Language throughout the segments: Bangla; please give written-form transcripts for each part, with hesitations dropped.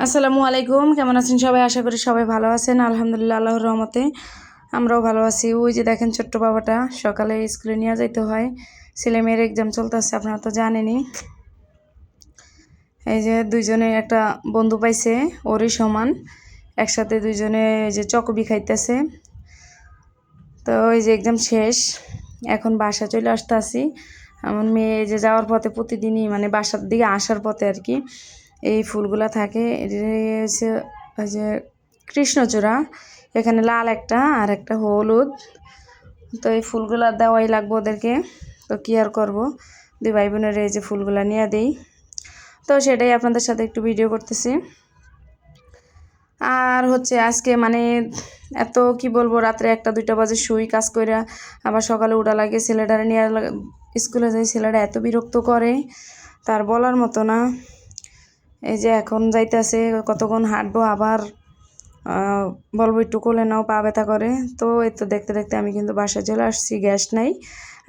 আসসালামু আলাইকুম, কেমন আছেন সবাই? আশা করি সবাই ভালো আছেন। আলহামদুলিল্লাহ, আল্লাহর রহমতে আমরাও ভালো আছি। ওই যে দেখেন ছোট্ট বাবাটা সকালে স্কুলে নিয়ে যাইতে হয়, ছেলে মেয়ের এক্সাম চলতেছে, আপনারা তো জানেনই। এই যে দুইজনে একটা বন্ধু পাইছে ওরই সমান, একসাথে দুইজনে এই যে চকবি খাইতেছে। তো ওই যে এক্সাম শেষ, এখন বাসা চলে আসতে আসি। আমার মেয়ে যে যাওয়ার পথে প্রতিদিনই মানে বাসার দিকে আসার পথে আর কি এই ফুলগুলা থাকে। হচ্ছে ওই যে কৃষ্ণচূড়া, এখানে লাল একটা আর একটা হলুদ। তো এই ফুলগুলা দেওয়াই লাগবে ওদেরকে, তো কি আর করবো, দুই ভাই বোনের এই যে ফুলগুলা নিয়ে দেই। তো সেটাই আপনাদের সাথে একটু ভিডিও করতেছি। আর হচ্ছে আজকে মানে এত কি বলবো, রাত্রে 1-2 বাজে শুই কাজ করে, আবার সকালে উঠা লাগে, ছেলেটারে নিয়ে স্কুলে যাই। ছেলেটা এত বিরক্ত করে তার বলার মতো না। এই যে এখন যাইতেছে, কতক্ষণ হাঁটবো, আবার বলবো একটু কোলে নাও, পা ব্যথা করে। তো এই তো দেখতে দেখতে আমি কিন্তু বাসায় চলে আসছি। গ্যাস নাই,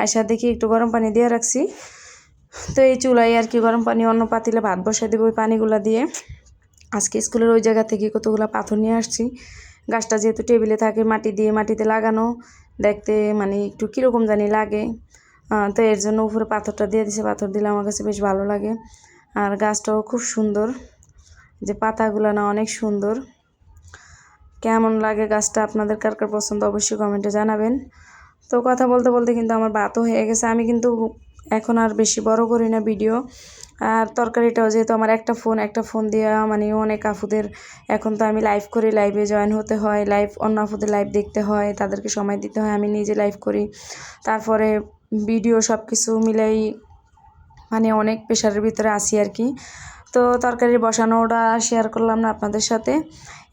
আসার দেখি একটু গরম পানি দিয়ে রাখছি। তো এই চুলায় আর কি গরম পানি, অন্য পাতিলে ভাত বসাই দেবো ওই পানিগুলা দিয়ে। আজকে স্কুলের ওই জায়গা থেকে কতগুলো পাথর নিয়ে আসছি। গাছটা যেহেতু টেবিলে থাকে, মাটিতে লাগানো, দেখতে মানে একটু কীরকম জানি লাগে। তো এর জন্য উপরে পাথরটা দিয়ে দিছে। পাথর দিলে আমার কাছে বেশ ভালো লাগে। আর গাছটাও খুব সুন্দর, যে পাতাগুলো না অনেক সুন্দর। কেমন লাগে গাছটা, আপনাদের কার কার পছন্দ অবশ্যই কমেন্টে জানাবেন। তো কথা বলতে বলতে কিন্তু আমার ভাতও হয়ে গেছে। আমি কিন্তু এখন আর বেশি বড় করি না ভিডিও। আর তরকারিটাও যেহেতু আমার একটা ফোন দেওয়া মানে অনেক আপুদের, এখন তো আমি লাইভ করি, লাইভে জয়েন হতে হয়, অন্য আপুদের লাইভ দেখতে হয়, তাদেরকে সময় দিতে হয়, আমি নিজে লাইভ করি, তারপরে ভিডিও সব কিছু মিলাই মানে অনেক প্রেশারের ভিতরে আসি আর কি। তো তরকারি বসানোটা শেয়ার করলাম না আপনাদের সাথে।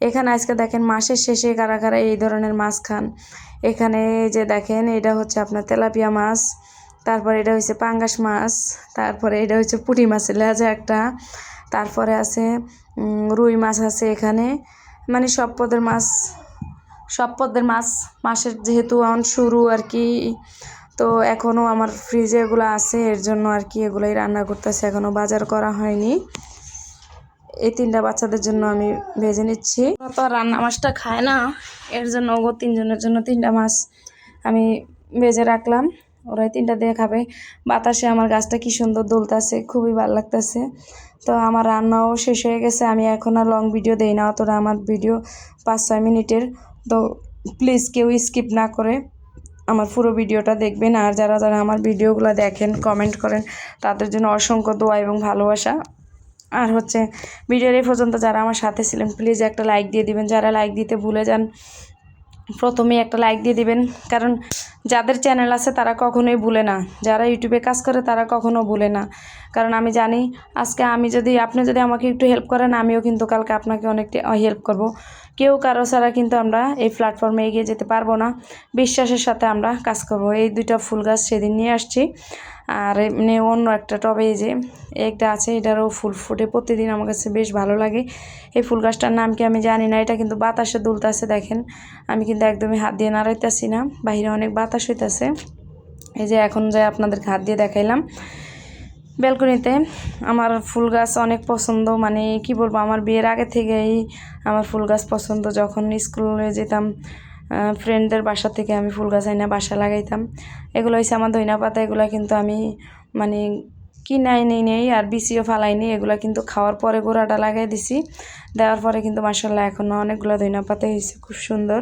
এখানে আজকে দেখেন মাসের শেষে কারা কারা এই ধরনের মাছ খান। এখানে যে দেখেন এটা হচ্ছে আপনার তেলাপিয়া মাছ, তারপরে এটা হচ্ছে পাঙ্গাস মাছ, তারপরে এটা হচ্ছে পুঁটি মাছের লেজা একটা, তারপরে আছে রুই মাছ আছে এখানে। মানে সব পদের মাছ মাসের যেহেতু এখন শুরু আর কি। তো এখনও আমার ফ্রিজে এগুলো আছে, এর জন্য আর কি এগুলোই রান্না করতেছে, এখনও বাজার করা হয়নি। এই 3টা বাচ্চাদের জন্য আমি ভেজে নিচ্ছি। তো রান্না মাছটা খায় না, এর জন্য ও 3জনের জন্য 3টা মাছ আমি ভেজে রাখলাম। ওরাই 3টা দিয়ে খাবে। বাতাসে আমার গাছটা কি সুন্দর দুলতেছে, খুবই ভালো লাগতেছে। তো আমার রান্নাও শেষ হয়ে গেছে। আমি এখন আর লং ভিডিও দেই না, অতটা আমার ভিডিও 5-6 মিনিটের। তো প্লিজ কেউ স্কিপ না করে আমার পুরো ভিডিওটা দেখবেন। আর যারা যারা আমার ভিডিওগুলো দেখেন, কমেন্ট করেন, তাদের জন্য অসংখ্য দোয়া এবং ভালোবাসা। আর হচ্ছে ভিডিওর এই পর্যন্ত যারা আমার সাথে ছিলেন, প্লিজ একটা লাইক দিয়ে দিবেন। যারা লাইক দিতে ভুলে যান, প্রথমেই একটা লাইক দিয়ে দিবেন, কারণ যাদের চ্যানেল আছে তারা কখনোই ভুলে না, যারা ইউটিউবে কাজ করে তারা কখনো ভুলে না। কারণ আমি জানি আজকে আপনি যদি আমাকে একটু হেল্প করেন, আমিও কিন্তু কালকে আপনাকে অনেকটা হেল্প করব। কেউ কারো ছাড়া কিন্তু আমরা এই প্ল্যাটফর্মে এগিয়ে যেতে পারবো না। বিশ্বাসের সাথে আমরা কাজ করব। এই 2টা ফুল গাছ সেদিন নিয়ে আসছি। আর এমনি অন্য একটা টবে এই যে একটা আছে, এটারও ফুল ফুটে প্রতিদিন, আমার কাছে বেশ ভালো লাগে। এই ফুল গাছটার নাম কি আমি জানি না, এটা কিন্তু বাতাসে দুলতেছে দেখেন। আমি কিন্তু একদমই হাত দিয়ে নাড়াইতেছি না, বাইরে অনেক বাতাস হইতেছে। এই যে এখন যাই আপনাদেরকে হাত দিয়ে দেখাইলাম। ব্যালকনিতে আমার ফুল গাছ অনেক পছন্দ, মানে কি বলবো, আমার বিয়ের আগে থেকেই আমার ফুল গাছ পছন্দ। যখন স্কুলে যেতাম, ফ্রেন্ডদের বাসা থেকে আমি ফুল গাছ আইনা বাসা লাগাইতাম। এগুলো হচ্ছে আমার ধইনা পাতা, এগুলো কিন্তু আমি মানে কিনাই নেই আর বিচিও ফালাইনি, এগুলো কিন্তু খাওয়ার পরে গোড়াটা লাগাই দিছি। দেওয়ার পরে কিন্তু মাশাআল্লাহ এখনও অনেকগুলো ধইনা পাতা হয়েছে, খুব সুন্দর।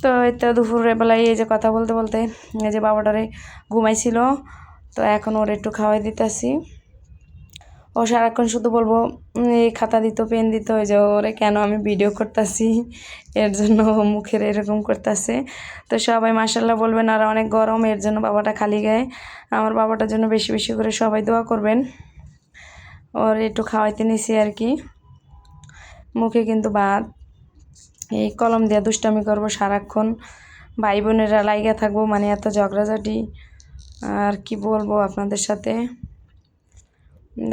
তো এটা দুপুরের বেলায় এই যে কথা বলতে বলতে এই যে বাবাটারে ঘুমাইছিল, তো এখন ওর একটু খাওয়াই দিতেছি। ও সারাক্ষণ শুধু বলবো এই খাতা দিত, পেন দিত, ওই যে ওরে কেন আমি ভিডিও করতেছি এর জন্য মুখের এরকম করতেছে। তো সবাই মাশাআল্লাহ বলবেন। আর অনেক গরম, এর জন্য বাবাটা খালি গায়ে। আমার বাবাটার জন্য বেশি বেশি করে সবাই দোয়া করবেন। ওর একটু খাওয়াইতে নিছি আর কি। মুখে কিন্তু ভাত, এই কলম দিয়ে দুষ্টামি করবো সারাক্ষণ, ভাই বোনেরা লাইগা থাকবো, মানে এত ঝগড়াঝাটি। আর কি বলবো আপনাদের সাথে,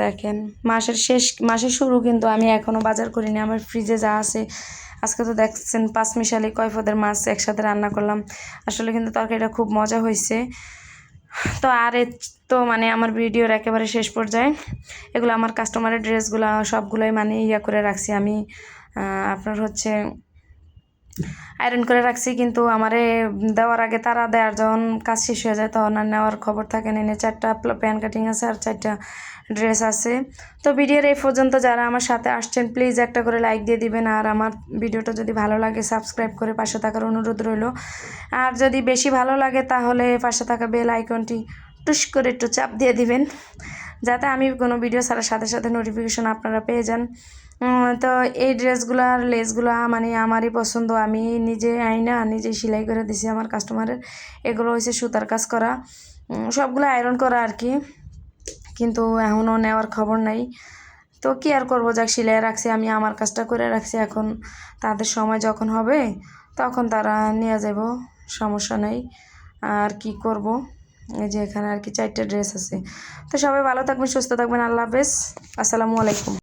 দেখেন মাসের শুরু কিন্তু আমি এখনও বাজার করিনি। আমার ফ্রিজে যা আছে, আজকে তো দেখছেন 5 মিশালি কয় পদের মাছ একসাথে রান্না করলাম। আসলে কিন্তু তরকারিটা খুব মজা হয়েছে। তো আর তো মানে আমার ভিডিওর একেবারে শেষ পর্যায়ে এগুলো আমার কাস্টমারের ড্রেসগুলো সবগুলোই মানে ইয়া করে রাখছি আমি, আপনার হচ্ছে আয়রন করে রাখছি। কিন্তু আমারে দেওয়ার আগে তারা দেওয়ার যখন কাজ শেষ হয়ে যায় তখন আর নেওয়ার খবর থাকে না। 4টা প্যান্ট কাটিং আছে আর 4টা ড্রেস আছে। তো ভিডিওর এই পর্যন্ত যারা আমার সাথে আসছেন প্লিজ একটা করে লাইক দিয়ে দিবেন, আর আমার ভিডিওটা যদি ভালো লাগে সাবস্ক্রাইব করে পাশে থাকার অনুরোধ রইল। আর যদি বেশি ভালো লাগে তাহলে পাশে থাকা বেল আইকনটি টুস করে একটু চাপ দিয়ে দিবেন, যাতে আমি কোনো ভিডিও ছাড়ার সাথে সাথে নোটিফিকেশন আপনারা পেয়ে যান। তো এই ড্রেসগুলো আর লেসগুলো মানে আমারই পছন্দ, আমি নিজে আইনা নিজে সেলাই করে দিছি আমার কাস্টমারের। এগুলো হয়েছে সুতার কাজ করা, সবগুলো আয়রন করা আর কি, কিন্তু এখনও নেওয়ার খবর নাই। তো কি আর করবো, যাক সেলাই রাখছি, আমি আমার কাজটা করে রাখছি। এখন তাদের সময় যখন হবে তখন তারা নিয়ে যাব, সমস্যা নেই। আর কি করব, এই যে এখানে আর কি 4টা ড্রেস আছে। তো সবাই ভালো থাকবেন, সুস্থ থাকবেন, আল্লাহ হাফেজ, আসসালামু আলাইকুম।